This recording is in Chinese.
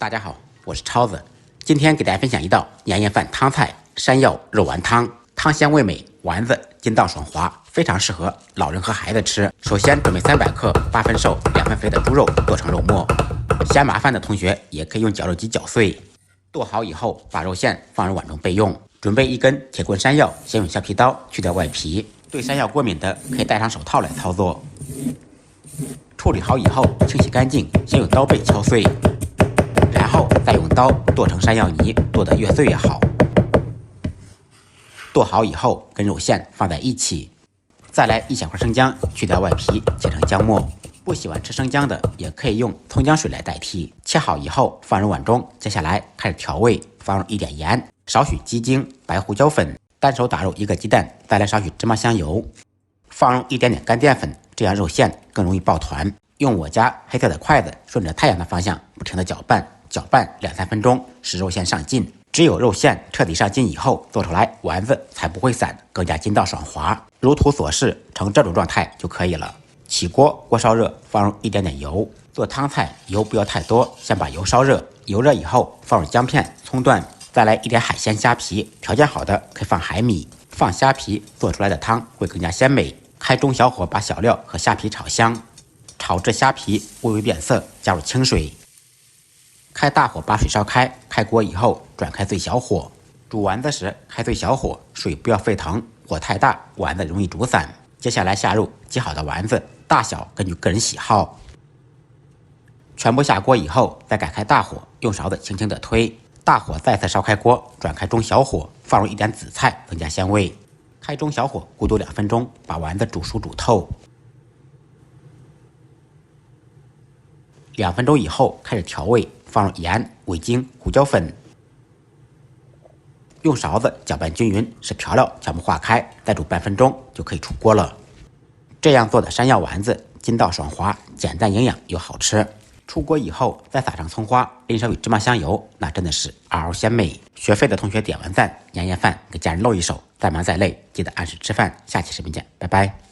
大家好，我是超子，今天给大家分享一道年夜饭汤菜——山药肉丸汤。汤香味美，丸子筋道爽滑，非常适合老人和孩子吃。首先准备300克8分瘦2分肥的猪肉剁成肉末，嫌麻烦的同学也可以用绞肉机绞碎。剁好以后，把肉馅放入碗中备用。准备1根铁棍山药，先用削皮刀去掉外皮。对山药过敏的可以戴上手套来操作。处理好以后，清洗干净，先用刀背敲碎，然后再用刀剁成山药泥，剁得越碎越好。剁好以后，跟肉馅放在一起，再来1小块生姜，去掉外皮，切成姜末。不喜欢吃生姜的，也可以用葱姜水来代替。切好以后放入碗中，接下来开始调味，放入1点盐，少许鸡精、白胡椒粉，单手打入1个鸡蛋，再来少许芝麻香油，放入1点点干淀粉，这样肉馅更容易抱团。用我家黑色的筷子顺着太阳的方向不停地搅拌2-3分钟，使肉馅上劲。只有肉馅彻底上劲以后，做出来丸子才不会散，更加筋道爽滑。如图所示，成这种状态就可以了。起锅，锅烧热，放入1点点油。做汤菜油不要太多，先把油烧热。油热以后，放入姜片、葱段，再来1点海鲜虾皮。条件好的可以放海米，放虾皮做出来的汤会更加鲜美。开中小火把小料和虾皮炒香，炒至虾皮微微变色，加入清水。开大火把水烧开，开锅以后转开最小火。煮丸子时开最小火，水不要沸腾，火太大丸子容易煮散。接下来下入挤好的丸子，大小根据个人喜好。全部下锅以后，再改开大火，用勺子轻轻地推。大火再次烧开锅，转开中小火，放入1点紫菜，增加鲜味。开中小火咕嘟2分钟，把丸子煮熟煮透。2分钟以后开始调味，放入盐、味精、胡椒粉，用勺子搅拌均匀，使调料全部化开，再煮半分钟就可以出锅了。这样做的山药丸子筋道爽滑，简单营养又好吃。出锅以后再撒上葱花，淋上与芝麻香油，那真的是嗷嗷鲜美。学废的同学点完赞，年夜饭给家人露一手。再忙再累，记得按时吃饭。下期视频见，拜拜。